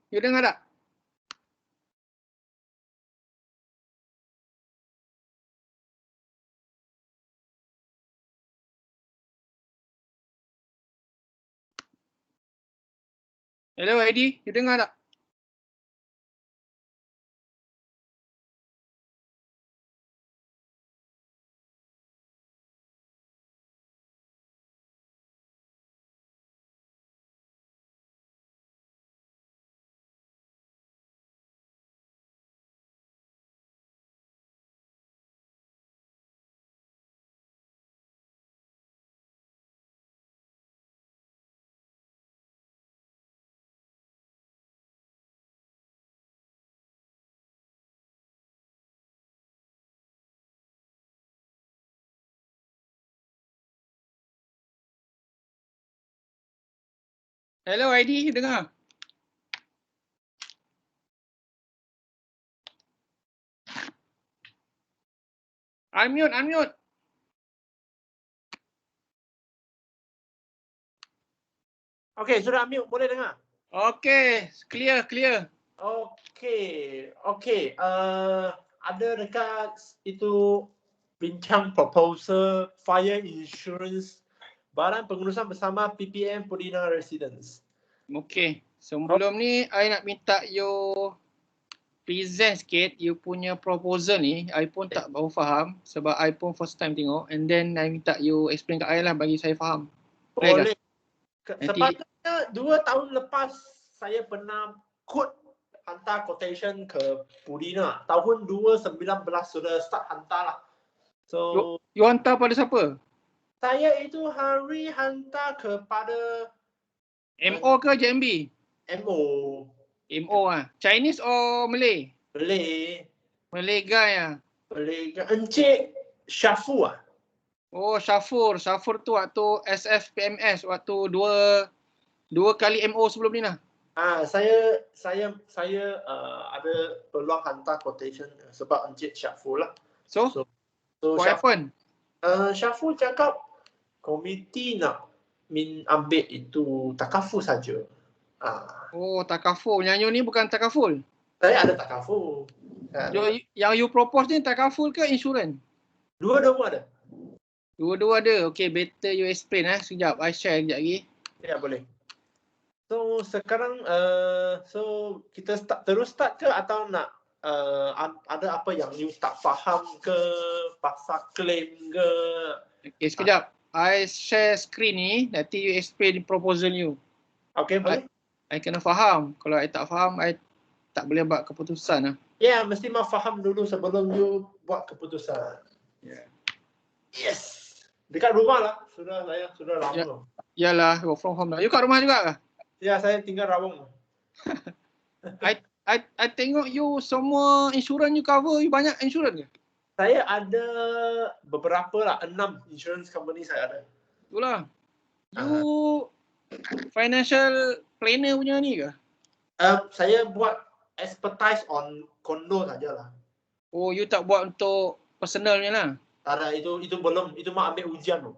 You dengar tak? Hello Eddie, you dengar tak? Hello Eddie, you dengar? Unmute. Okey, sudah unmute, boleh dengar? Okay, clear. Okey. Ada dekat itu bincang proposal fire insurance baran pengurusan bersama PPM Pudina Residence. Okay, sebelum ni I nak minta you present sikit you punya proposal ni. I pun tak baru faham sebab I pun first time tengok, and then I minta you explain kat I lah bagi saya faham. Boleh. Nanti- Sepatutnya 2 tahun lepas saya pernah hantar quotation ke Pudina. Tahun 2019 sudah start hantar lah. So You hantar pada siapa? saya itu hari hantar kepada MO ke JMB? MO. MO ah. Chinese or Malay? Malay guy ah. Encik Syafu ah. Oh, Syafur tu waktu SFPMS waktu dua kali MO sebelum ni lah. Saya ada peluang hantar quotation sebab Encik Syafu lah. So what happened? Syafu cakap komiti nak ambil itu takaful saja. Oh, takaful. Yang you ni bukan takaful. Saya ada takaful. Yang you propose ni takaful ke insurans? Dua-dua ada. Dua-dua ada. Okay, better you explain sekejap. I share sekejap lagi. Ya, boleh. So sekarang kita start ke atau nak ada apa yang you tak faham ke pasal claim ke? Okay, sekejap. I share screen ni, nanti you explain proposal you. Okay, boleh. I kena faham. Kalau I tak faham, I tak boleh buat keputusan lah. Ya, mesti mau faham dulu sebelum you buat keputusan. Yeah. Yes. Dekat rumah lah. Sudah lama. Yalah, work from home lah. You kat rumah juga ke? Ya, saya tinggal Rawang. I tengok you semua insurans you cover, you banyak insurans ke? Saya ada beberapa lah, 6 insurance company saya ada. Itulah. You financial planner punya ni ke? Saya buat expertise on condo sajalah. Oh, you tak buat untuk personalnya lah? Ada, itu belum, itu mau ambil ujian tu.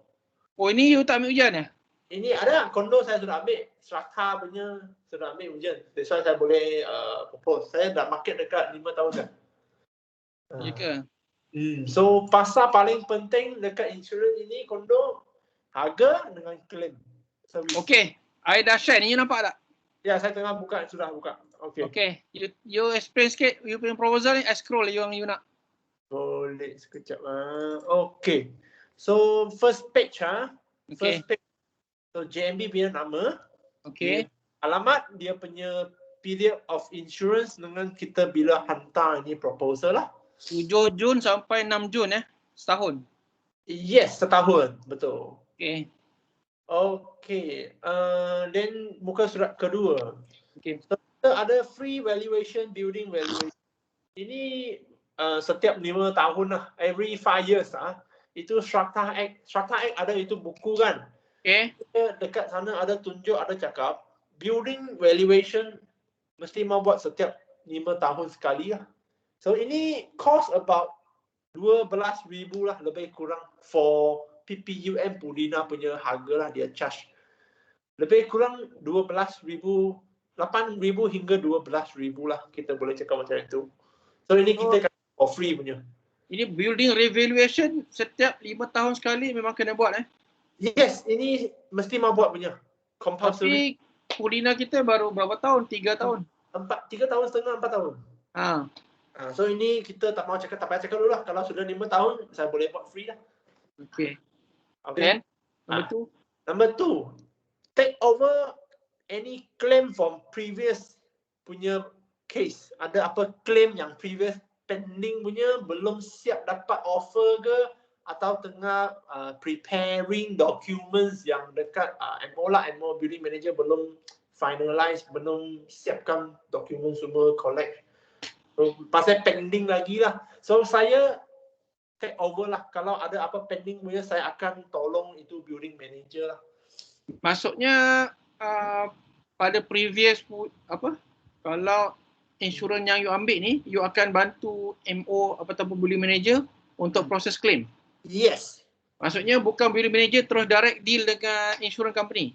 Oh, ini you tak ambil ujian ya? Ini ada kondo saya sudah ambil, strata punya sudah ambil ujian. That's why saya boleh propose. Saya dah market dekat 5 tahun dah. Ya ke? So pasal paling penting dekat insurans ini kondo, harga dengan claim. Okay, I dah share ni, you nampak tak? Ya, saya tengah buka, sudah buka. Okay, you explain sikit you punya proposal ni, I scroll yang you nak. Boleh sekejap. Okay. So first page Okay. First page. So JMB punya nama. Okay. Alamat, dia punya period of insurance dengan kita bila hantar ini proposal lah. 7 Jun sampai 6 Jun setahun. Yes, setahun, betul. Okay. Then muka surat kedua. Okay. So, kita ada free valuation, building valuation. Ini setiap 5 tahun lah, every 5 years itu Strata Act. Strata Act ada itu buku kan. Okay. Dekat sana ada tunjuk, ada cakap building valuation mesti mau buat setiap 5 tahun sekali lah. So ini cost about 12,000 lah lebih kurang for PPUM Pudina punya harga lah dia charge. Lebih kurang 12,000 8,000 hingga 12,000 lah, kita boleh cakap macam itu. So ini kita for free punya. Ini building revaluation setiap 5 tahun sekali memang kena buat Yes, ini mesti mau buat punya. Compulsory. Tapi Kulina kita baru berapa tahun? 3 tahun. 3 tahun setengah, 4 tahun. So ini kita tak payah cakap dulu lah. Kalau sudah 5 tahun, saya boleh buat free lah. Okay. Okay. Number two, take over any claim from previous punya case. Ada apa claim yang previous pending punya, belum siap dapat offer ke, atau tengah preparing documents yang dekat MO building manager belum finalize, belum siapkan dokumen semua collect. So, pasal pending lagi lah. So saya take over lah. Kalau ada apa pending punya, saya akan tolong itu building manager lah. Maksudnya pada previous kalau insurans yang you ambil ni, you akan bantu MO ataupun building manager untuk proses claim. Yes. Maksudnya bukan building manager terus direct deal dengan insurance company.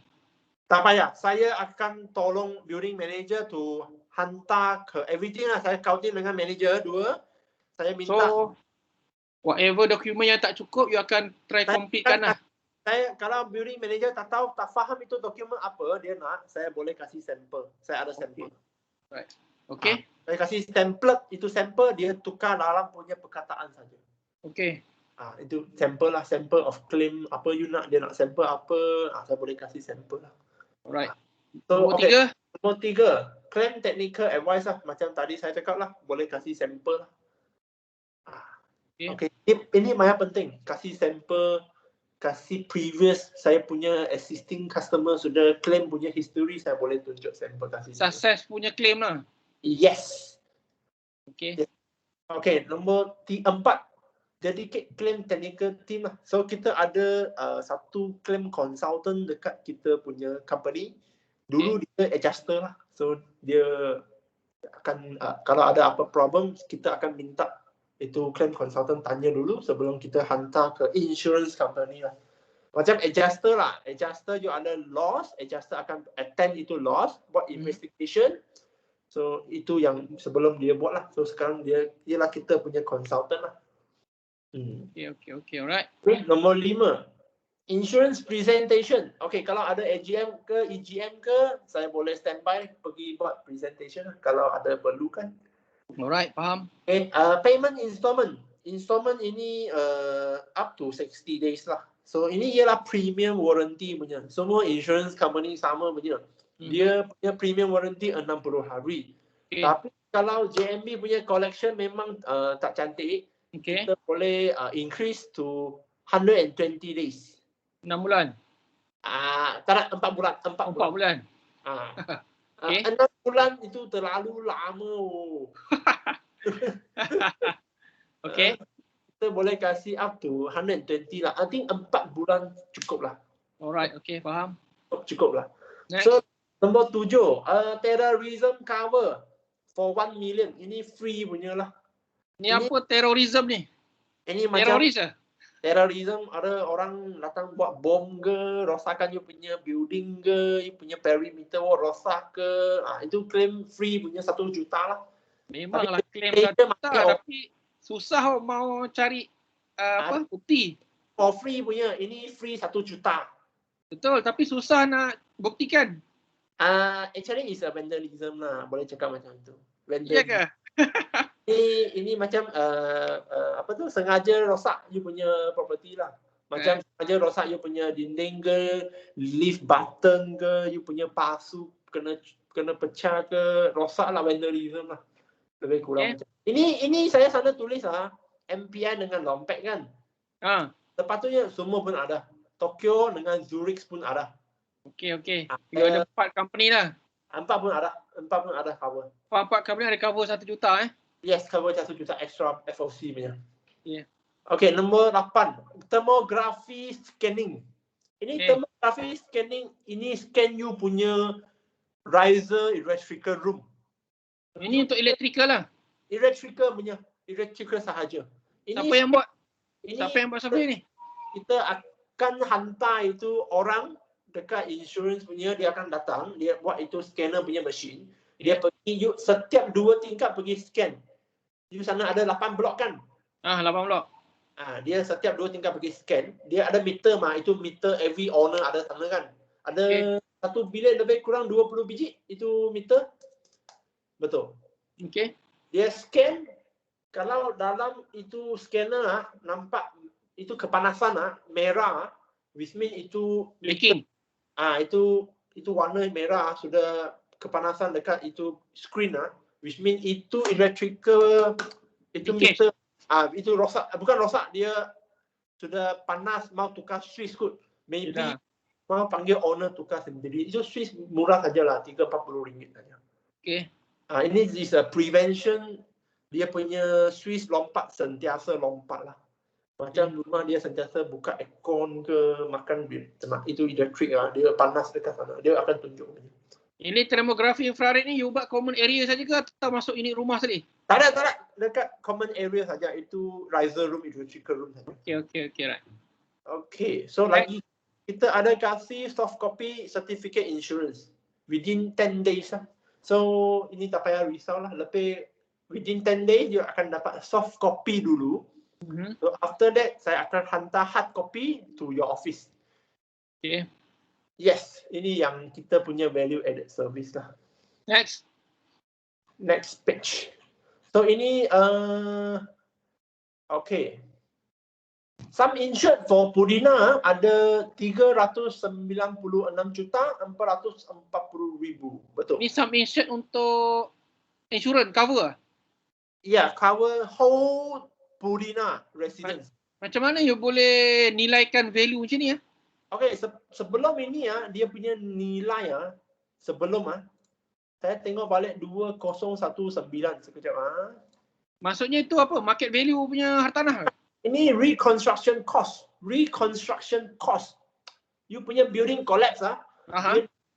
Tak payah. Saya akan tolong building manager to hantar ke everything lah. Saya counting dengan manager dua. Saya minta. So, whatever dokumen yang tak cukup, you akan try completekan lah. Kalau building manager tak tahu, tak faham itu dokumen apa dia nak, saya boleh kasih sampel. Saya ada sampel. Right. Okay. Saya kasih template, itu sampel, dia tukar dalam punya perkataan saja. Okay. Itu sampel lah, sampel of claim, apa you nak, dia nak sampel apa, saya boleh kasih sampel lah. Alright. So, Nombor tiga, claim technical advice lah, macam tadi saya cakap lah, boleh kasih sampel lah. Okay. Ini banyak penting, kasih sampel, kasih previous saya punya existing customer sudah claim punya history, saya boleh tunjuk sampel kasih. Success punya claim lah. Yes. Okay. Yes. Okay, nombor 4. Dedicate claim technical team lah. So kita ada satu claim consultant dekat kita punya company. Dulu dia adjuster lah. So dia akan kalau ada apa problem, kita akan minta itu claim consultant tanya dulu sebelum kita hantar ke insurance company lah. Macam adjuster lah. Adjuster you ada loss, adjuster akan attend itu loss, buat investigation. So itu yang sebelum dia buat lah. So sekarang ialah kita punya consultant lah. Okay, alright. Okay, nombor 5. Insurance presentation. Okay, kalau ada AGM ke EGM ke, saya boleh standby pergi buat presentation lah, kalau ada perlu kan. Alright, faham. Okay, payment installment. Installment ini up to 60 days lah. So ini ialah premium warranty punya. Semua insurance company sama punya. Dia punya premium warranty 60 hari. Tapi kalau JMB punya collection memang tak cantik, kita boleh increase to 120 days. 6 bulan? Tak, 4 bulan. 4 bulan. 6 bulan itu terlalu lama. Okay. Kita boleh kasih up to 120 lah. I think 4 bulan cukup lah. Alright, okay, faham. Cukup lah. Next. So, nombor 7. Terrorism cover for 1 million. Ini free punya lah. Ini apa terorisme ni? Ini teroris macam terorism, ada orang datang buat bom ke, rosakkan you punya building ke, you punya perimeter rosak ke. Itu claim free punya 1 juta lah. Memanglah claim 1 juta, tapi susah mau cari bukti. For free punya, ini free 1 juta. Betul, tapi susah nak buktikan. Actually is a vandalism lah, boleh cakap macam tu. Iya ke? Ini macam sengaja rosak you punya property lah. Macam sengaja rosak you punya dinding ke, lift button ke, you punya pasu kena pecah ke, rosak lah, vandalism lah. Lebih kurang macam. Ini saya sana tulis MPI dengan Lompek kan. Sepatutnya semua pun ada. Tokyo dengan Zurich pun ada. Okay. You ada 4 company lah. 4 pun ada cover. 4 company ada cover 1 juta Yes, cover 1 juta extra FOC punya. Yeah. Okay, nombor 8. Thermography scanning. Ini thermography scanning, ini scan you punya riser electrical room. Ini untuk electrical lah. Electrical punya, electrical sahaja. Siapa yang buat software ni? Kita akan hantar itu orang dekat insurance punya, dia akan datang, dia buat itu scanner punya machine. Dia pergi, you setiap 2 tingkat pergi scan. You sana ada 8 blok kan? 8 blok. Dia setiap 2 tingkat pergi scan. Dia ada meter mah, itu meter every owner ada sana kan? Ada 1 bilik lebih kurang 20 biji itu meter. Betul. Okey. Dia scan, kalau dalam itu scanner nampak itu kepanasan merah, which mean itu Leaking. itu warna merah, sudah kepanasan dekat itu screen which mean itu electrical, itu meter itu rosak, bukan rosak, dia sudah panas, mau tukar switch kot. Maybe mau panggil owner tukar sendiri. Itu switch murah sajalah, 30-40 ringgit saja. Okey. Ini is a prevention, dia punya switch lompat, sentiasa lompat lah. Macam rumah dia sentiasa buka aircon ke, makan itu elektrik dia panas dekat sana, dia akan tunjuk. Ini thermography infrared ni you buat common area saja ke atau masuk unit rumah sekali? Tak ada, dekat common area saja, itu riser room, electrical room saja. Okey, right. Okay, so lagi kita ada kasih soft copy certificate insurance within 10 days lah. So ini tak payah risau lah, lebih within 10 days you akan dapat soft copy dulu. So after that, saya akan hantar hard copy to your office. Okay. Yes, ini yang kita punya value added service lah. Next page. So ini, okay. Sum insured for Purina ada 396,440,000. Betul. Ini sum insured untuk insurance cover Ya, cover whole Purina residence. Macam mana you boleh nilaikan value macam ni Okay, sebelum ini dia punya nilai sebelum saya tengok balik 2019 sekejap Maksudnya itu apa? Market value punya hartanah Ini reconstruction cost. You punya building collapse dia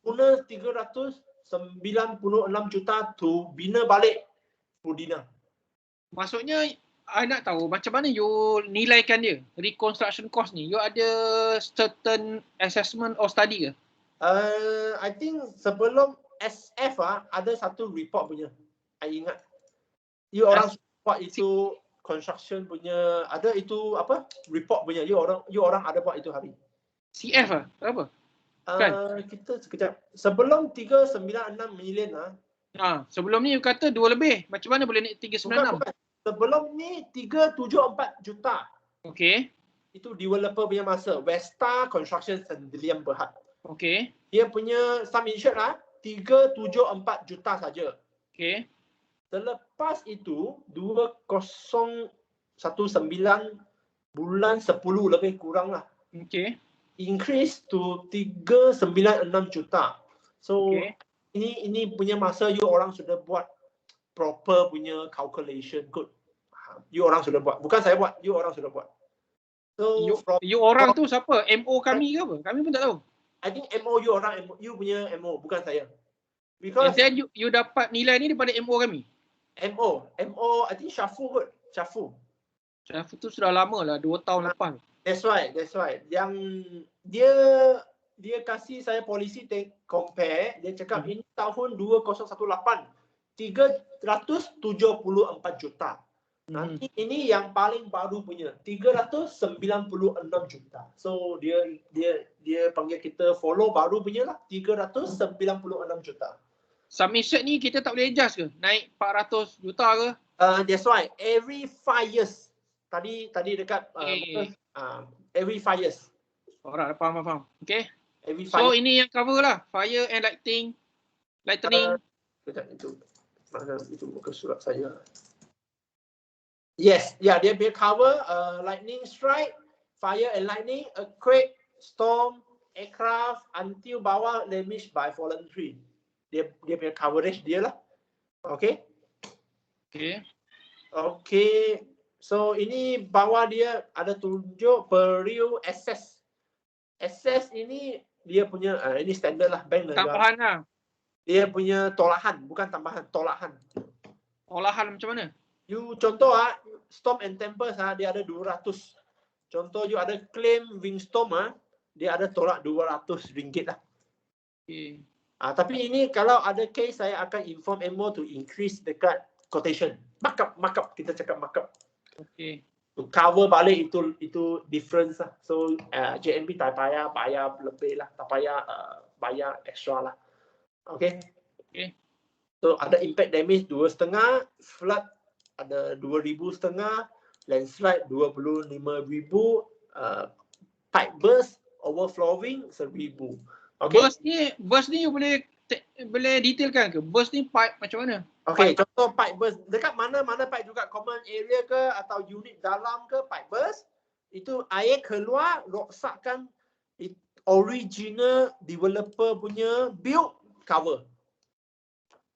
guna 396 juta tu bina balik Purina. Maksudnya I nak tahu macam mana you nilaikan dia, reconstruction cost ni. You ada certain assessment or study ke? I think sebelum SF ada satu report punya. I ingat. You orang buat itu construction punya, ada itu apa? Report punya. You orang ada buat itu hari. CF apa? Kita sekejap. Sebelum 396 million sebelum ni you kata 2 lebih. Macam mana boleh naik 396? Bukan. Sebelum ni 374 juta. Okey. Itu developer punya masa. Westa Construction Sendirian Berhad. Okey. Dia punya sum insured 374 juta saja. Okey. Selepas itu 2019 bulan 10 lebih kurang lah. Okey. Increase to 396 juta. So ini punya masa you orang sudah buat proper punya calculation kot. You orang sudah buat. Bukan saya buat, you orang sudah buat. So you orang tu siapa? MO kami ke apa? Kami pun tak tahu. I think MO you orang, you punya MO, bukan saya. Because then you dapat nilai ni daripada MO kami. MO I think Syafu kot. Syafu tu sudah lama lah, 2 tahun lepas. That's right. Yang dia kasih saya polisi compare, dia cakap ini tahun 2018 374 juta. Nanti ini yang paling baru punya 396 juta. So dia panggil kita follow baru punya lah 396 juta. Submission ni kita tak boleh adjust ke? Naik 400 juta ke? That's right. Every 5 years. Tadi dekat every 5 years. Alright, faham. Okay. So ini yang cover lah. Fire and lightning. Itu bukan surat saya. Yes, dia punya cover lightning strike, fire and lightning, earthquake, storm, aircraft until bawah damage by fallen tree. Dia punya coverage dia lah. Okay. So ini bawah dia ada tunjuk periu assess. Assess ini dia punya ini standard lah bank negara. Tambahan lah. Dia punya tolahan, bukan tambahan, tolahan. Tolahan macam mana? You contoh storm and tempest dia ada 200. Contoh you ada claim windstorm dia ada tolak RM200 lah. Okay. Tapi ini kalau ada case saya akan inform MO to increase dekat quotation. Markup kita cakap markup. Okay. To cover balik itu difference lah. So JMB tak payah bayar lebih lah, tak payah bayar extra lah. Okay. Okay. So ada impact damage 2,5, flood ada 2,500, landslide 25,000, pipe burst, overflowing 1,000. Okay. Burst ni you boleh detailkan ke? Burst ni pipe macam mana? Okay, contoh pipe burst. Dekat mana-mana pipe juga, common area ke atau unit dalam ke, pipe burst. Itu air keluar, rosakkan original developer punya build cover.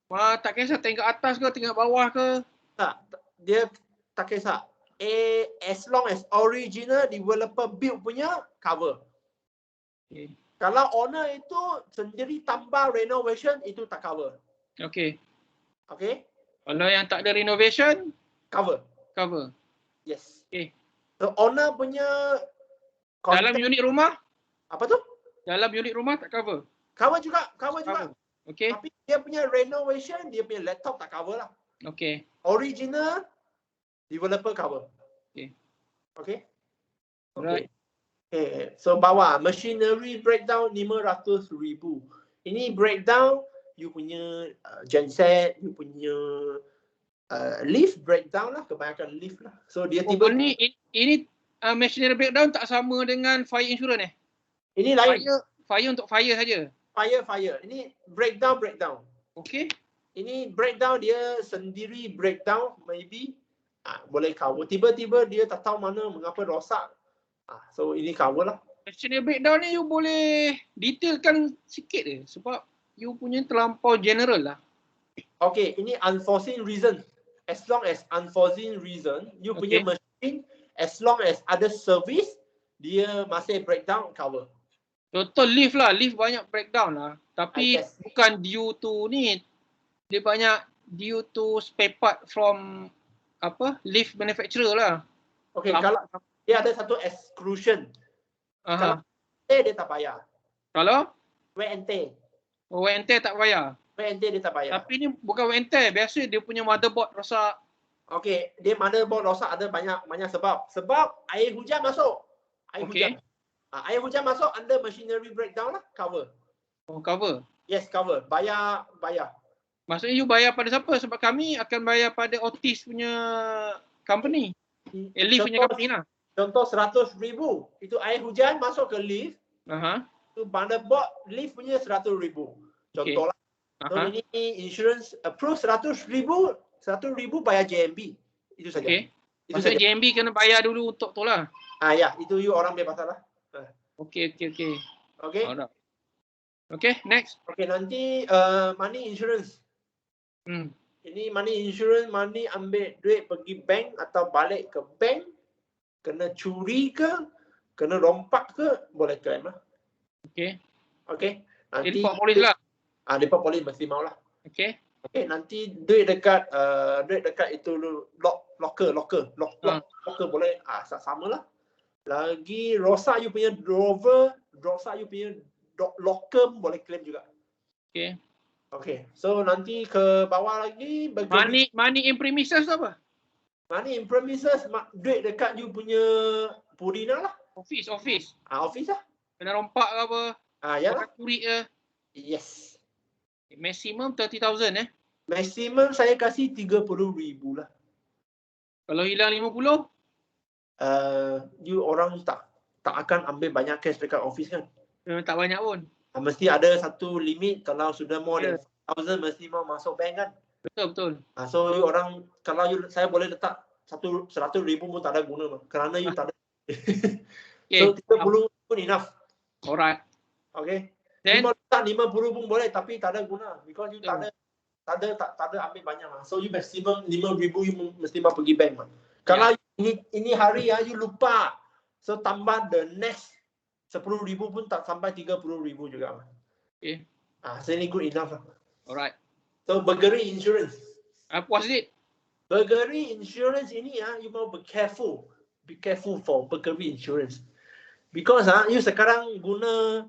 Wah, tak kisah tingkat atas ke, tingkat bawah ke? Tak, dia tak kisah. As long as original developer build punya cover. Okay. Kalau owner itu sendiri tambah renovation, itu tak cover. Okay. Okay? Kalau yang tak ada renovation, Cover. Yes. Okay. So owner punya Dalam unit rumah? Apa tu? Dalam unit rumah tak cover? Cover juga. Okay. Tapi dia punya renovation, dia punya laptop tak cover lah. Okay. Original developer cover. Okay. Okay? Right. Okay. So bawah machinery breakdown 500,000. Ini breakdown you punya genset, you punya lift breakdown lah, kebanyakan lift lah. So dia tiba ini machinery breakdown tak sama dengan fire insurance ini lain. Fire untuk fire saja. Fire. Ini breakdown. Okay. Ini breakdown dia sendiri breakdown maybe boleh cover. Tiba-tiba dia tak tahu mana mengapa rosak. So ini cover lah. Machinery breakdown ni you boleh detailkan sikit je sebab you punya terlampau general lah. Okay, ini unforeseen reason. As long as unforeseen reason, you punya machine, as long as ada service, dia masih breakdown cover. Contoh lift lah, lift banyak breakdown lah. Tapi bukan due to ni, dia banyak due to spare part from lift manufacturer lah. Okay, kalau dia ada satu exclusion. Kalau dia tak payah. Kalau? Wear and tear. Wear and tear tak payah. Wear and tear dia tak payah. Tapi ni bukan wear and tear, biasa dia punya motherboard rosak. Okay, dia motherboard rosak ada banyak sebab. Sebab air hujan masuk. Hujan. Air hujan masuk under machinery breakdown lah, cover. Oh, cover? Yes, cover. Bayar. Maksudnya you bayar pada siapa? Sebab kami akan bayar pada Otis punya company. Lift punya company lah. Contoh 100,000. Itu air hujan masuk ke lift. Itu motherboard lift punya 100,000. Contoh lah. So ini insurance approve 100,000 bayar JMB. Itu saja. Okay. Maksudnya JMB kena bayar dulu untuk tu lah. Ya, itu you orang punya pasal lah. Okay. Okay. Alright. Okay, next. Okay, nanti money insurance. Ini money insurance, money ambil duit pergi bank atau balik ke bank, kena curi ke, kena rompak ke, boleh claim lah. Okay. Nanti report polis lah. Report polis mesti mau lah. Okay, nanti duit dekat itu locker boleh sama lah. Lagi rosak you punya drawer, rosak you punya locker boleh claim juga. Okay. So nanti ke bawah lagi money in premises apa? Money in premises duit dekat you punya Purina lah. Office. Office lah. Kena rompak ke apa? Yalah. Curi ke? Yes. Maximum 30,000 Maximum saya kasih 30,000 lah. Kalau hilang 50? You orang tak akan ambil banyak cash dekat office kan? Tak banyak pun. Mesti ada satu limit, kalau sudah more than 1,000 mesti mau masuk bank kan? Betul. So you orang, kalau saya boleh letak 100,000 pun tak ada guna kerana you tak ada. So 30 pun enough. Alright. Okay. Then 50 pun boleh tapi tak ada guna because you tak ada ambil banyak lah. So you maximum 5,000 you mesti mau pergi bank. Kalau ini hari you lupa, so tambah the next 10,000 pun tak sampai 30,000 juga. So ini good enough lah. Alright. So burglary insurance. What's it? Burglary insurance ini you mau be careful for burglary insurance. Because you sekarang guna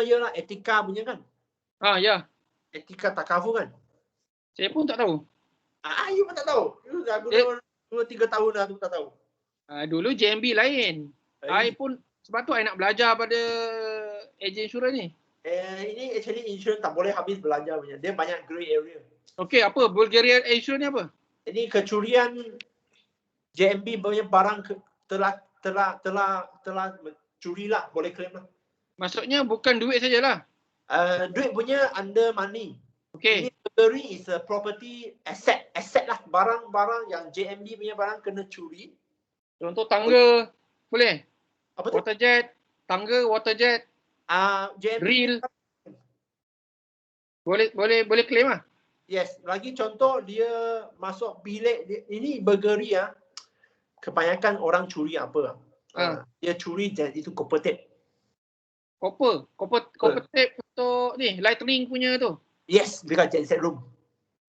je lah Etika punya kan. Ya. Etika tak cover kan. Saya pun tak tahu. You pun tak tahu. You dah guna 2-3 tahun dah tu tak tahu. Dulu JMB lain. I pun sebab tu I nak belajar pada ejen insurans ni. Ini actually insurans tak boleh habis belajar punya. Dia banyak grey area. Okey, apa Bulgarian insurans ni apa? Ini kecurian JMB punya barang telah curi lah, boleh claim lah. Maksudnya bukan duit sajalah. Duit punya under money. Okey. Ini burglary is a property asset lah, barang-barang yang JMB punya barang kena curi. Contoh tangga boleh? Apa tu? Waterjet, tangga, waterjet, JMB drill. Boleh claim lah. Yes, lagi contoh dia masuk bilik dia, ini burglary kebanyakan orang curi apa? Dia curi itu copper tape. Copper tape untuk ni lightning punya tu. Yes, dekat genset room.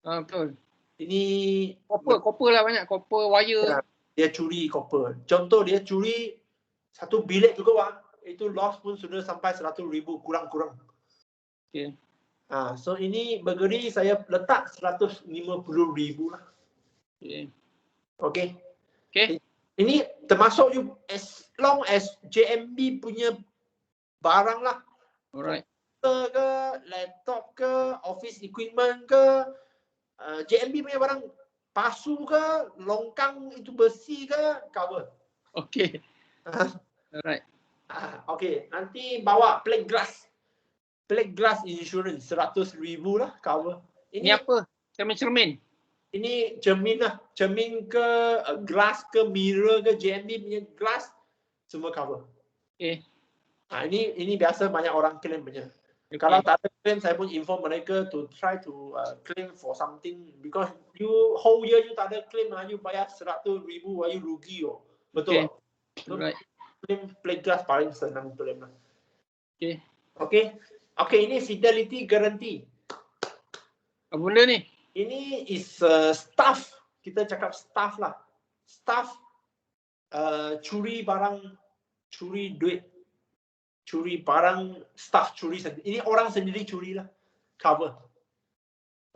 Betul. Ini copper lah banyak, copper wire. Dia curi copper. Contoh dia curi satu bilik juga itu loss pun sudah sampai 100,000 kurang-kurang. Okey. So ini burglary saya letak 150,000 lah. Okey. Ini termasuk you as long as JMB punya barang lah. Alright. Ke laptop ke office equipment ke JMB punya barang palsu ke longkang itu besi ke cover. Okey. Alright. Okey, nanti bawa plate glass insurance 100,000 lah cover. Ini apa? Cermin. Ini cermin lah, cermin ke glass ke mirror ke JMB punya glass semua cover. Okey. Ini biasa banyak orang claim punya. Okay. Kalau tak ada claim, saya pun inform mereka to try to claim for something because you whole year you tak ada claim, you bayar 100,000, you rugi betul. Okay. Right. Claim plate glass paling senang claim lah. Okay, ini fidelity guarantee. Apa benda ni? Ini is staff. Kita cakap staff lah. Staff curi barang, curi duit, curi barang, staff curi sendiri. Ini orang sendiri curi lah. Cover.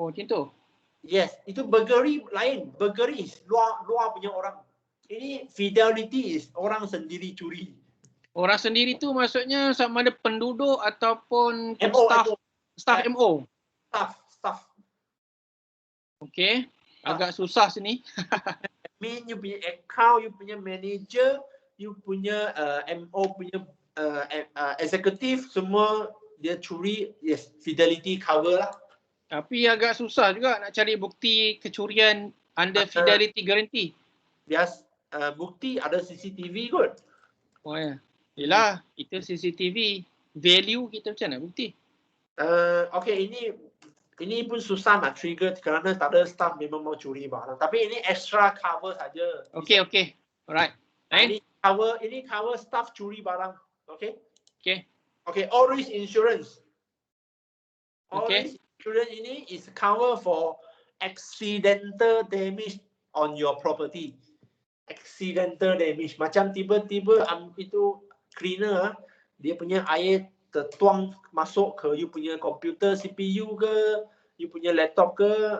Oh, macam tu? Yes, itu burglary lain. Burglary is luar punya orang. Ini fidelity is orang sendiri curi. Orang sendiri tu maksudnya sama ada penduduk ataupun staff MO? Staff. Okey. Agak susah sini. You punya account, you punya manager, you punya MO punya executive, semua dia curi, yes, fidelity cover lah. Tapi agak susah juga nak cari bukti kecurian under fidelity guarantee. Bias bukti ada CCTV kot. Oh ya. Yelah, kita CCTV. Value kita macam mana bukti? Okay, ini pun susah nak trigger kerana tak ada staff memang mau curi barang. Tapi ini extra cover saja. Okay. Alright. Ini cover staff curi barang. Okay, all risk insurance. All risk insurance ini is cover for accidental damage on your property. Accidental damage. Macam tiba-tiba itu cleaner, dia punya air tertuang masuk ke you punya komputer CPU ke, you punya laptop ke,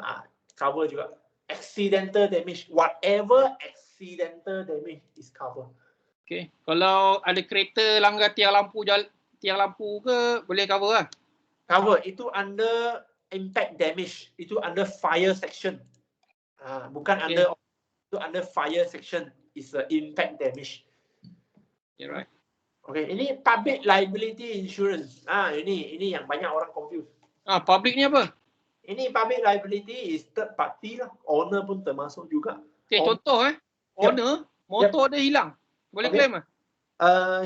cover juga. Accidental damage, whatever accidental damage is cover. Okay. Kalau ada kereta langgar tiang lampu ke, boleh cover lah? Cover, itu under impact damage, itu under fire section. Bukan under fire section, is impact damage. Yeah, right. Okay, ini public liability insurance. Ini yang banyak orang confuse. Public ni apa? Ini public liability is third party lah. Owner pun termasuk juga. Okay, contoh owner, motor dia hilang. Boleh claim lah?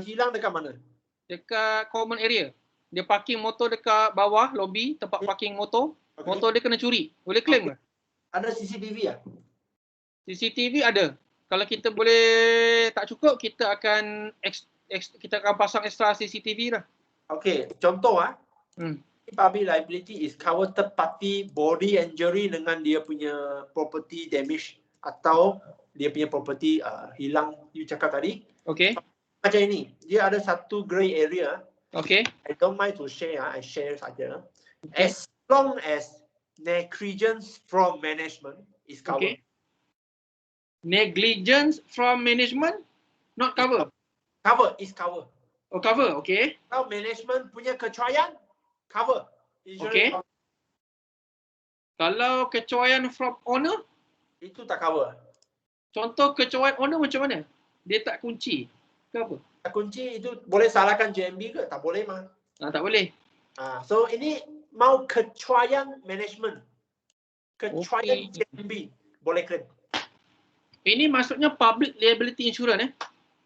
Hilang dekat mana? Dekat common area. Dia parking motor dekat bawah lobby, tempat parking motor. Motor dia kena curi. Boleh claim lah? Ada CCTV lah? CCTV ada. Kalau kita boleh tak cukup, kita akan pasang extra CCTV lah. Okay, contoh public liability is cover third party body injury dengan dia punya property damage atau dia punya property hilang you cakap tadi. Okay. macam ini. Dia ada satu grey area. Okay. I don't mind to share. I share saja. Okay. As long as negligence from management is covered. Okay. Negligence from management not cover. Cover is cover. Oh, cover. Okay. Kalau management punya kecuaian, cover. Insurance Okay. cover. Kalau kecuaian from owner, Itu tak cover. contoh kecuaian owner macam mana? Dia tak kunci ke apa? Kunci itu boleh salahkan JMB ke? Tak boleh mah. Tak boleh. So ini mau kecuaian management. Kecuaian Okay. JMB boleh claim. Ini maksudnya public liability insurance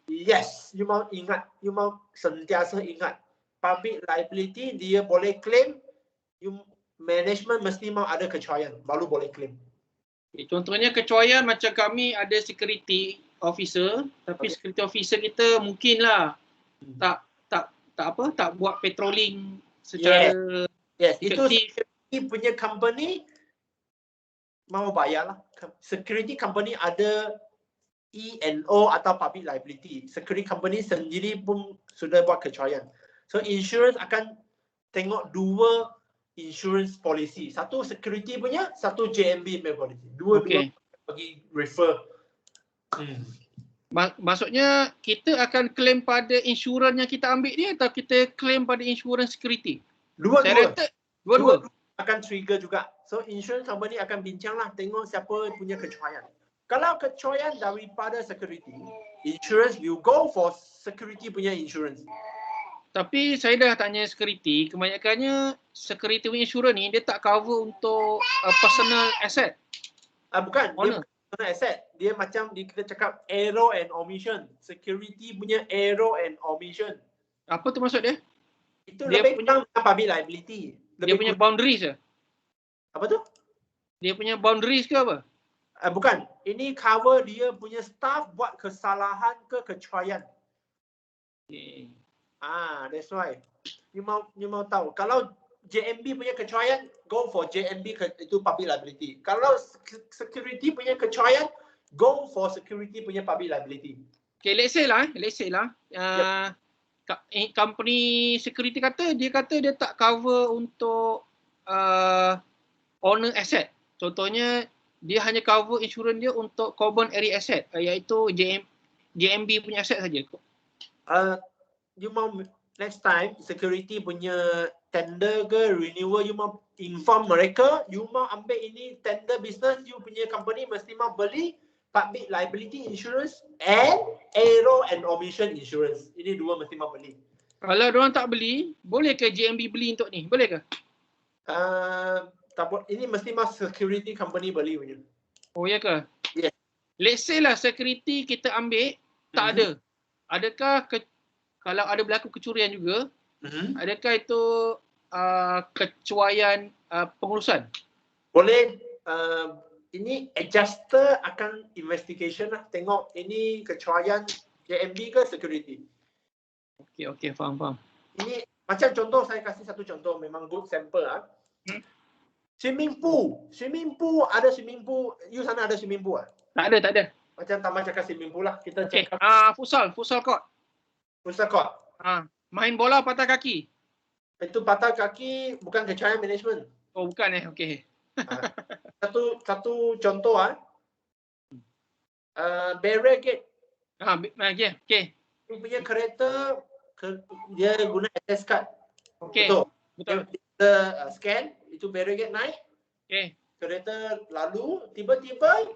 Yes, you mau ingat, you mau sentiasa ingat. Public liability dia boleh claim, you management mesti mau ada kecuaian baru boleh claim. Okay, contohnya kecuaian macam kami ada security officer, tapi security officer kita mungkinlah tak buat patrolling secara Yes, itu efektif. security punya company mau bayarlah. Security company ada E&O atau public liability. Security company sendiri pun sudah buat kecuaian. So insurance akan tengok dua insurance policy. Satu security punya, satu JMB punya policy. Dua-dua bagi refer. Maksudnya kita akan claim pada insurans yang kita ambil dia atau kita claim pada insurans security? Dua-dua. Dua-dua akan trigger juga. So insurance company akan bincanglah tengok siapa punya kecuaian. Kalau kecuaian daripada security, insurance you go for security punya insurance. Tapi saya dah tanya security, kebanyakannya security punya insurance ni dia tak cover untuk personal asset. Bukan, Owner. dia personal asset. Dia macam kita cakap error and omission. Security punya error and omission. Apa tu maksud dia? Itu Dia lebih punya- kurang public liability. Dia punya boundaries ke? Apa tu? Dia punya boundaries ke apa? Bukan. Ini cover dia punya staff buat kesalahan ke kecuaian. Okay. That's why. You mau tahu. Kalau JMB punya kecuaian, go for JMB itu public liability. Kalau security punya kecuaian, go for security punya public liability. Okay, let's say lah. Company security kata dia tak cover untuk owner asset. Contohnya dia hanya cover insurans dia untuk common area asset, iaitu JMB punya asset saja. You mau next time security punya tender ke renewal, you mau inform mereka, you mau ambil ini tender business, you punya company mesti mau beli public liability insurance and error and omission insurance. Ini dua mesti mau beli. Kalau diorang tak beli, boleh ke JMB beli untuk ni? Boleh ke? Tak, ini mesti mau security company beli punya. Oh ya ke? Yes. Let's say lah security kita ambil tak ada. Adakah kalau ada berlaku kecurian juga, adakah itu kecuaian pengurusan? Boleh. Ini adjuster akan investigation lah. Tengok ini kecuaian JMB ke security. Okey, faham. Ini macam contoh, saya kasih satu contoh, memang good sample lah. Swimming pool ada swimming pool. You sana ada swimming pool ah? Tak ada. Macam Taman cakap swimming pool lah. Kita cakap futsal court. futsal court. Main bola patah kaki. Itu patah kaki bukan kecuaian management. Oh bukan okey. Satu contoh barrier gate. Okey. You punya kereta dia guna access card. Okey. Betul. Dia scan itu barrier gate naik. Okey. Kereta lalu tiba-tiba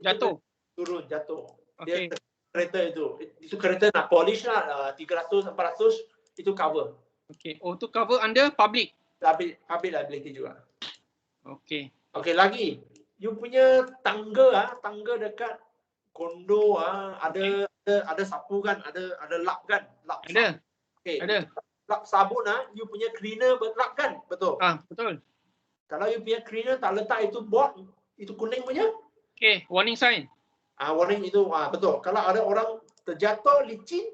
Jatuh. Turun jatuh. Okey. Dia kereta itu kereta nak polish lah 300 400 itu cover. Okey. Oh tu cover under public liability juga. Okey. Okey lagi. You punya tangga dekat kondo ada sapu kan, ada lap kan? Lap. Ada. Okey. Ada. Lap sabun you punya cleaner berlap kan? Betul. Betul. Kalau you punya cleaner tak letak itu board, itu kuning punya. Okey, warning sign. Warning itu betul. Kalau ada orang terjatuh licin,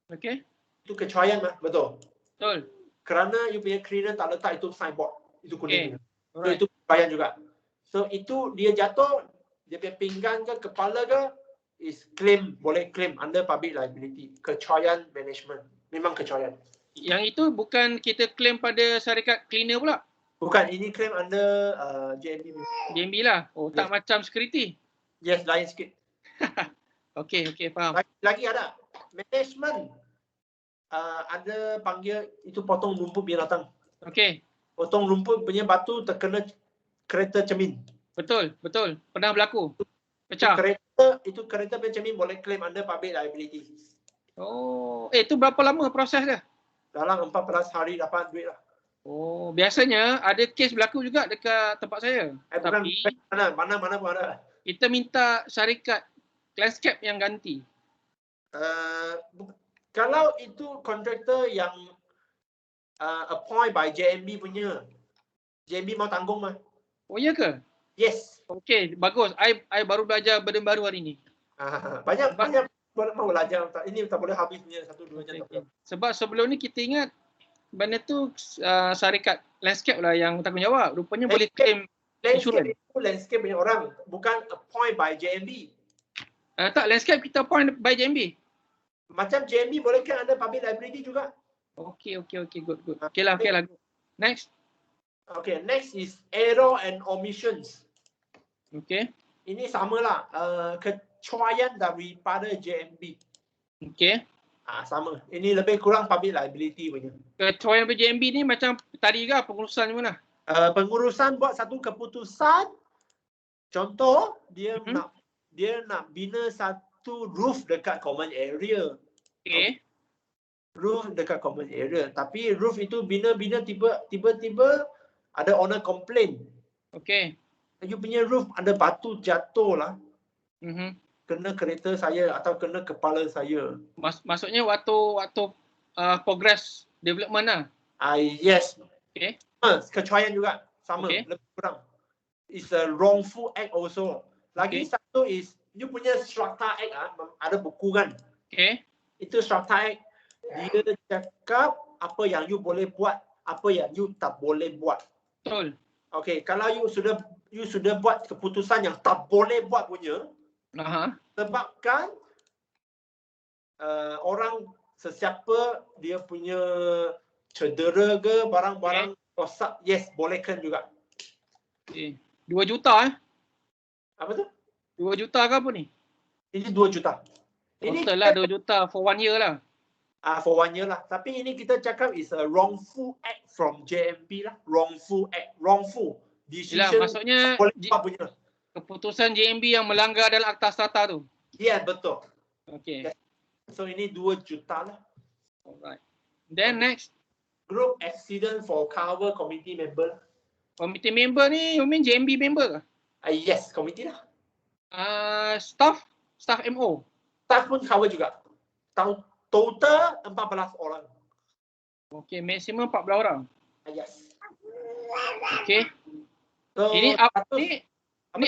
okey, itu kecuaian lah, betul. Betul. Kerana you punya cleaner tak letak itu signboard, itu kuning. So, itu kecuaian juga. So itu dia jatuh, dia punya pinggang ke kepala ke, is boleh claim under public liability. Kecuaian management. Memang kecuaian. Yang itu bukan kita claim pada syarikat cleaner pula. Bukan, ini claim under JMB. JMB lah. Oh, tak macam security. Yes, lain sikit. Okey, faham. Lagi ada. Management. Ada panggil itu potong rumput binatang. Okey. Potong rumput punya batu terkena kereta cermin. Betul. Pernah berlaku. Pecah. Itu kereta punya cermin boleh claim under public liability. Oh, itu berapa lama proses dia? Dalam 14 hari dapat duit lah. Oh, biasanya ada kes berlaku juga dekat tempat saya. Tapi mana pun ada. kita minta syarikat landscape yang ganti. Kalau itu kontraktor yang appoint by JMB punya, JMB mau tanggung mah. Oh, iya ke? Yes. Okey, bagus. I baru belajar benda baru hari ni. Banyak mau belajar. Ini tak boleh habisnya 1-2 jam. Okay. Sebab sebelum ni kita ingat benda tu syarikat landscape lah yang tanggungjawab. Rupanya boleh claim insurans. Landscape punya orang, bukan appoint by JMB. Tak, landscape kita appoint by JMB. Macam JMB boleh claim under public liability juga. Okey, good. Okey lah. Next. Okay, next is error and omissions. Okey. Ini samalah, kecuaian daripada JMB. Okey. Sama. Ini lebih kurang public liability punya. Kecuaian JMB ni macam tadi ke pengurusan macam mana? Pengurusan buat satu keputusan. Contoh, dia nak bina satu roof dekat common area. Okey. Roof dekat common area. Tapi roof itu bina tiba-tiba ada owner complain. Okey. You punya roof ada batu jatuh lah. Kena kereta saya atau kena kepala saya. Maksudnya waktu progress development lah. Yes. Okay. Kecuaian juga. Sama. Okay. Lebih kurang. It's a wrongful act also. Lagi satu is, you punya Strata Act ada buku kan? Okay. Itu Strata Act. Dia cakap apa yang you boleh buat, apa yang you tak boleh buat. Betul. Okay, kalau you sudah buat keputusan yang tak boleh buat punya, sebabkan orang sesiapa dia punya cedera ke barang-barang rosak, yes, boleh claim juga. 2 juta Apa tu? 2 juta ke apa ni? Ini 2 juta. Ini total lah 2 juta for 1 year lah. For 1 year lah. Tapi ini kita cakap is a wrongful act from JMP lah. Wrongful act. Wrongful. Decision. Yelah, maksudnya punya. Keputusan JMB yang melanggar dalam Akta Strata tu. Ya, betul. Okay. So ini 2 juta lah. Alright. Then next. Group accident for cover committee member. Committee member ni, you mean JMB member ke? Yes, committee lah. Staff MO. Staff pun cover juga. Total 14 orang. Okay, maksimum 14 orang. Yes. Okay. So, ini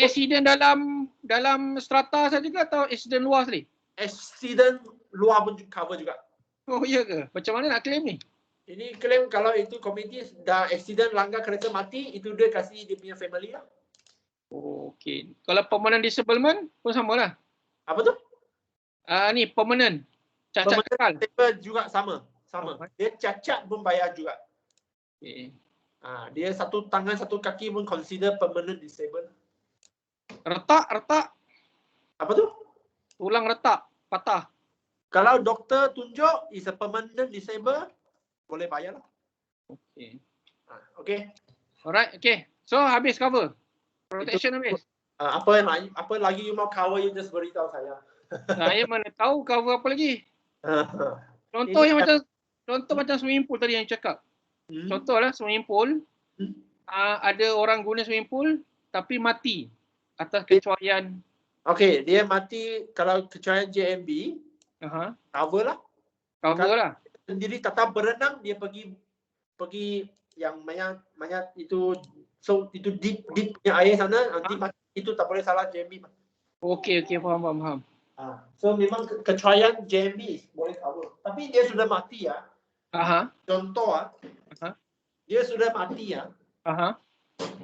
accident dalam strata saja ke atau accident luar sekali? Accident luar pun cover juga. Oh, iya ke? Macam mana nak claim ni? Ini claim kalau itu komiti dah accident langgar kereta mati, itu dia kasih dia punya family lah. Oh, okay. Kalau permanent disablement pun sama lah. Apa tu? Ni permanent. Cacat kekal. Juga sama. Dia cacat pun bayar juga. Okay. Dia satu tangan satu kaki pun consider permanent disabled. Retak. Apa tu? Tulang retak, patah. Kalau doktor tunjuk is a permanent disabled, boleh bayar lah. Okay. Okay. Alright, okay. So habis cover. Protection habis. Apa lagi you mau cover, you just beritahu saya. Saya mana tahu cover apa lagi. Contoh yang macam swimming pool tadi yang cakap. Contohlah swimming pool. Ada orang guna swimming pool tapi mati atas kecuaian. Okay, dia mati kalau kecuaian JMB. Cover lah. Cover lah. Sendiri tetap berenang, dia pergi yang banyak itu, so itu deep punya air sana, nanti mati, itu tak boleh salah JMB. Okay, faham. So memang kecuaian JMB boleh cover. Tapi dia sudah mati ya. Contoh dia sudah mati ya.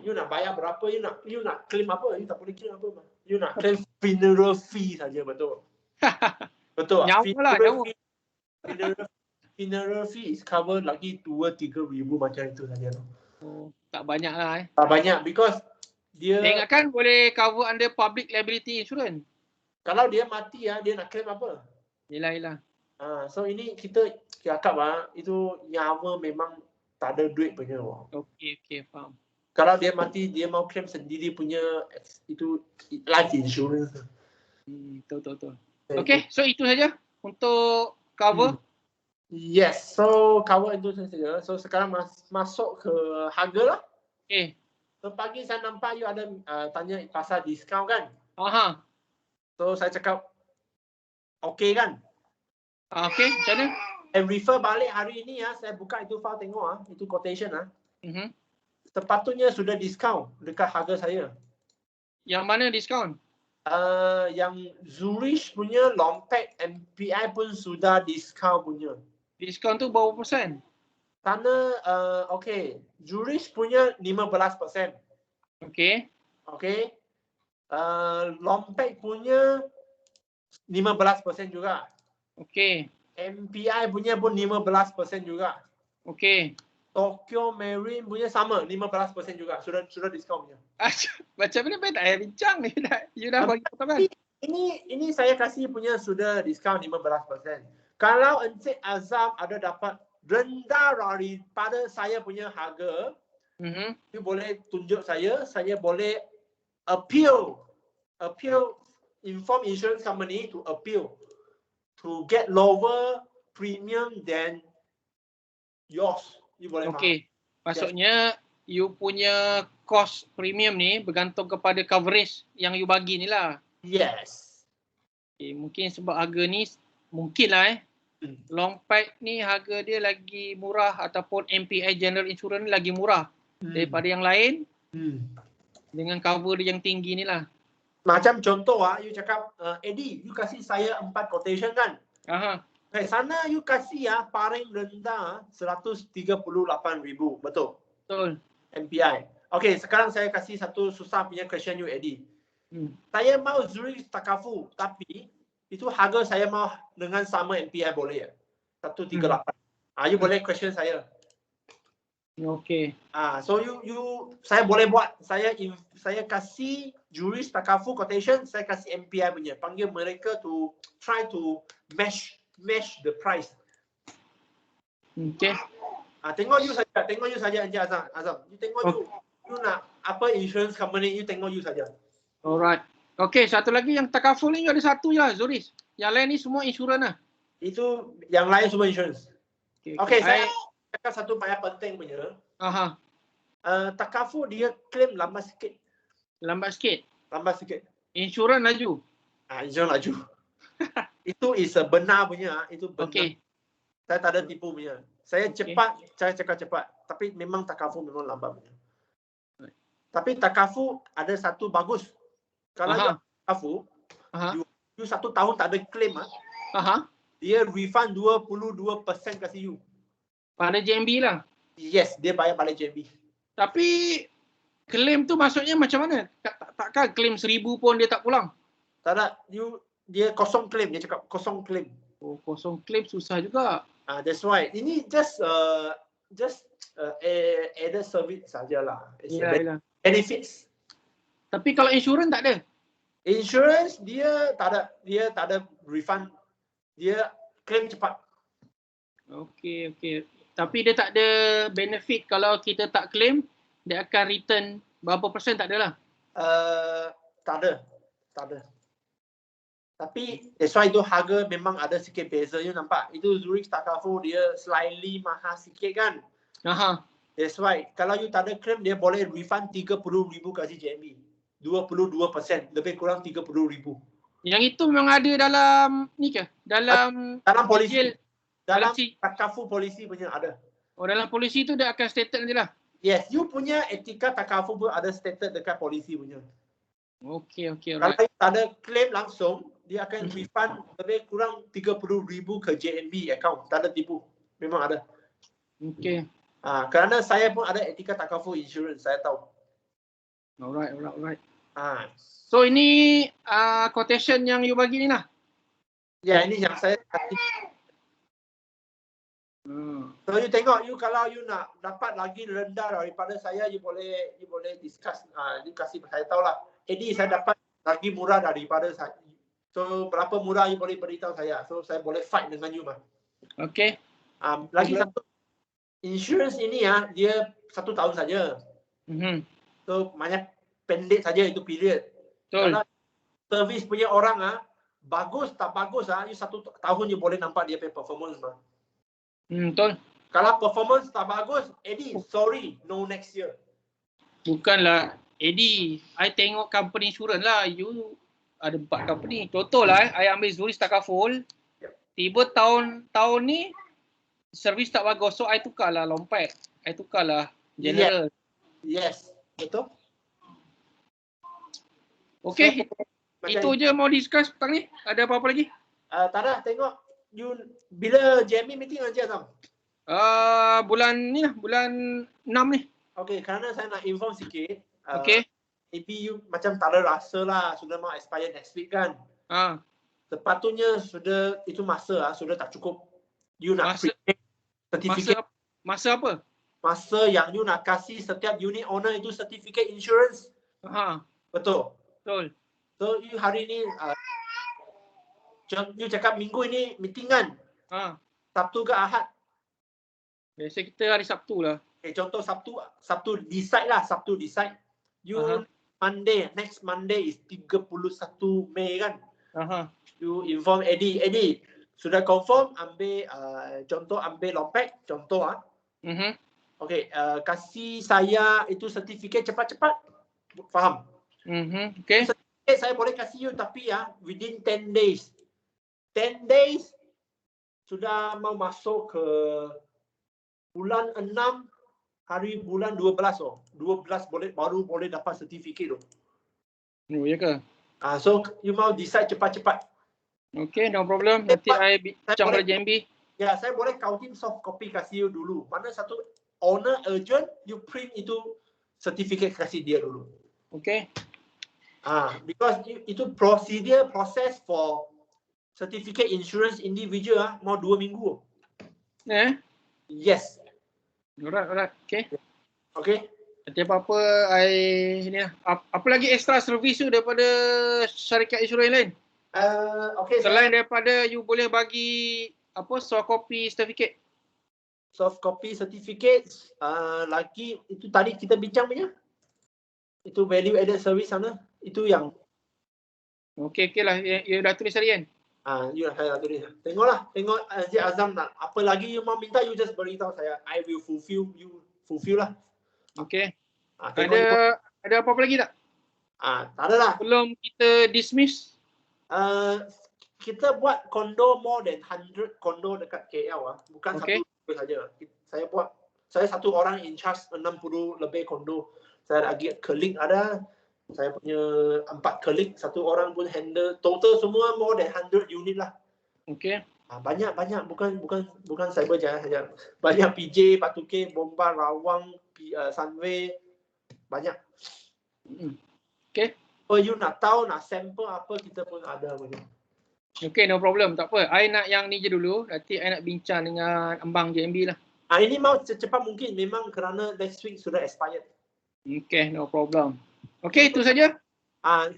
You nak bayar berapa, you nak claim apa, you tak boleh claim apa. you nak claim funeral fee saja, betul? Betul. Nyawa lah, nyawa. Funeral fee is cover lagi 2-3 ribu macam itu saja. Oh, tak banyak lah Tak banyak because dia ingatkan boleh cover under public liability insurance. kalau dia mati dia nak claim apa? Yelah. So ini kita cakap itu nyawa memang tak ada duit punya. Okey, faham. Kalau dia mati, dia mau claim sendiri punya itu life insurance. Betul. Okey, so itu saja untuk cover. Yes, so cover itu saja. So sekarang masuk ke harga lah. Okay. So pagi saya nampak you ada tanya pasal diskaun kan? Aha. So saya cakap okey kan? Okey, macam mana? Refer balik hari ini saya buka itu file tengok itu quotation sepatutnya sudah diskaun dekat harga saya. Yang mana diskaun? Yang Zurich punya long pack MPI pun sudah diskaun punya. Diskaun tu berapa persen? Sana okey, Zurich punya 15%. Okey. Long pack punya 15% juga. Okey. MPI punya pun 15% juga. Okey. Tokyo Marine punya sama 15% juga. Sudah diskaun punya. Macam mana tak payah bincang ni? You dah bagi potongan. Ini saya kasih punya sudah diskaun 15%. Kalau Encik Azam ada dapat rendah daripada saya punya harga, you boleh tunjuk saya boleh appeal inform insurance company to appeal to get lower premium than yours. You boleh Okey. Maksudnya you punya cost premium ni bergantung kepada coverage yang you bagi ni lah. Yes. Okay, mungkin sebab harga ni mungkin lah long pack ni harga dia lagi murah ataupun MPI General Insurance ni lagi murah daripada yang lain dengan cover dia yang tinggi ni lah. Macam contoh you cakap Eddie, you kasih saya 4 quotation kan? Sana you kasih paling rendah 138,000, betul? Betul. MPI. Okey, sekarang saya kasih satu susah punya question you Eddie. Saya mau Zurich Takafu, tapi itu harga saya mau dengan sama MPI boleh ya? 138. You boleh question saya. Okey. So saya boleh buat. Saya kasih Zurich Takafu quotation, saya kasih MPI punya. Panggil mereka to try to match the price. Okey. Tengok you saja Encik Azam. You tengok you nak apa insurance company, you tengok you saja. Alright. Okey, satu lagi yang Takaful ni ada satu je lah, Zurich. Yang lain ni semua insurans lah. Itu yang lain semua insurance. Okey, saya cakap satu yang penting punya. Takafu dia claim lambat sikit. Lambat sikit? Lambat sikit. Insurans laju? Insurans laju. Itu is benar punya. Itu benar. Okey. Saya tak ada tipu punya. Saya cepat, saya cakap cepat. Tapi memang Takafu memang lambat punya. Tapi Takafu ada satu bagus. Kalau Takafu, you 1 tahun tak ada claim, dia refund 22% kasih you. Pada JMB lah? Yes, dia bayar balik JMB. Tapi claim tu maksudnya macam mana? Takkan claim 1,000 pun dia tak pulang? Tak ada, dia kosong claim, dia cakap kosong claim. Oh, kosong claim susah juga. That's why. Ini just added service sajalah. Yalah. Benefits. Tapi kalau insurans tak ada? Insurance dia tak ada refund. Dia claim cepat. Okey. Tapi dia tak ada benefit kalau kita tak claim, dia akan return berapa persen, tak adalah? Tak ada. Tapi that's why itu harga memang ada sikit beza, you nampak. Itu Zurich Takafu dia slightly mahal sikit kan. That's why kalau you tak ada claim dia boleh refund 30,000 kasih JMB. 22%, lebih kurang 30,000. Yang itu memang ada dalam ni ke? Dalam polisi. Dalam Takafu polisi punya ada. Oh, dalam polisi tu dia akan stated nanti lah? Yes, you punya etika Takafu pun ada stated dekat polisi punya. Okey, Kalau alright. tak ada claim langsung, dia akan refund lebih kurang 30,000 ke JMB account. Tak ada tipu. Memang ada. Okey. Kerana saya pun ada etika Takafu insurance, saya tahu. Alright. Ah. So ini quotation yang you bagi ni lah. Ya, ini yang saya kasih. So you tengok, kalau you nak dapat lagi rendah daripada saya, you boleh discuss. You kasih saya tahu lah. Eddie, saya dapat lagi murah daripada saya. So berapa murah you boleh beritahu saya. So saya boleh fight dengan you mah. Okay. Lagi satu, insurance ini ya, dia 1 tahun saja. So banyak pendek saja itu period. Betul. Kalau service punya orang bagus tak bagus you 1 tahun you boleh nampak dia punya performance mah. Betul. Kalau performance tak bagus, Eddie, sorry, no next year. Bukanlah Eddie, I tengok company insurance lah. You ada 4 company. Contoh lah, I ambil Zurich Takaful. Tiba tahun ni servis tak bagus, so I tukarlah Lompek. I tukarlah General. Yes, betul. Okay, itu je mau discuss petang ni. Ada apa-apa lagi? Tak ada, tengok you bila JME meeting aja Sam. Bulan ni lah, bulan 6 ni. Okay, kerana saya nak inform sikit. Okay. Maybe you macam tak ada rasa lah, sudah mau expire next week kan. Sepatutnya sudah itu masa sudah tak cukup. You nak certificate. Masa apa? Masa yang you nak kasih setiap unit owner itu certificate insurance. Betul. Betul. So you hari ni you cakap minggu ini meeting kan? Sabtu ke Ahad? Biasa kita hari Sabtu lah. Contoh Sabtu decide lah, Sabtu decide. You Monday, next Monday is 31 Mei kan? You inform Eddie, sudah confirm ambil contoh ambil Lompek, contoh Okay, kasih saya itu sertifikat cepat-cepat. Faham? Okay. Sertifikat saya boleh kasih you tapi within 10 days. 10 days sudah mau masuk ke bulan 6, hari bulan 12 baru boleh dapat sertifikat tu. Oh, ya ke? So you mau decide cepat-cepat. Okay, no problem. Nanti I bincang pada JMB. Ya, saya boleh counting soft copy kasih you dulu. Mana satu owner urgent, you print itu sertifikat kasih dia dulu. Okay. Because itu proses for certificate insurance individual mau 2 minggu. Yes. Alright. Okay. Okay. Nanti apa-apa, apa lagi extra service tu daripada syarikat insurans lain? Okay. Selain daripada you boleh bagi soft copy certificate. Soft copy certificate, lagi itu tadi kita bincang punya. Itu value added service sana. Itu yang. Okay lah. You dah tulis tadi kan? You dah tulis. Tengok Encik Azam nak. Apa lagi you mau minta, you just beritahu saya. I will fulfill lah. Okay. Ada apa-apa lagi tak? Tak ada lah. Belum kita dismiss. Kita buat kondo more than 100 kondo dekat KL bukan satu saja. Saya satu orang in charge 60 lebih kondo. Saya lagi colleague ada. Saya punya 4 colleague, satu orang pun handle. Total semua more than 100 unit lah. Okay. Banyak bukan cyber saja. Banyak PJ, Patuke, Bomba, Rawang, Sunway, banyak. Okay. You nak tahu, nak sampel apa, kita pun ada. Okay, no problem. Tak apa. I nak yang ni je dulu. Nanti I nak bincang dengan Ambang JMB lah. Ini mau secepat mungkin. Memang kerana next week sudah expired. Okay, no problem. Okay, itu saja.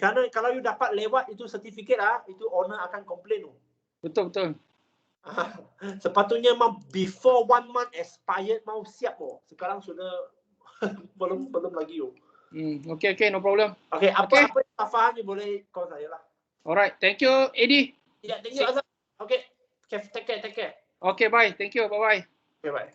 Kerana kalau you dapat lewat itu sertifikat itu owner akan komplain. Betul. Sepatutnya mau before 1 month expired mau siap. Sekarang sudah belum lagi. Okay, no problem. Okay, apa tak faham you boleh call saya lah. Alright, thank you Eddie. Yeah, thank you Azam. Okay, take care. Okay, bye. Thank you. Bye-bye. Okay, bye.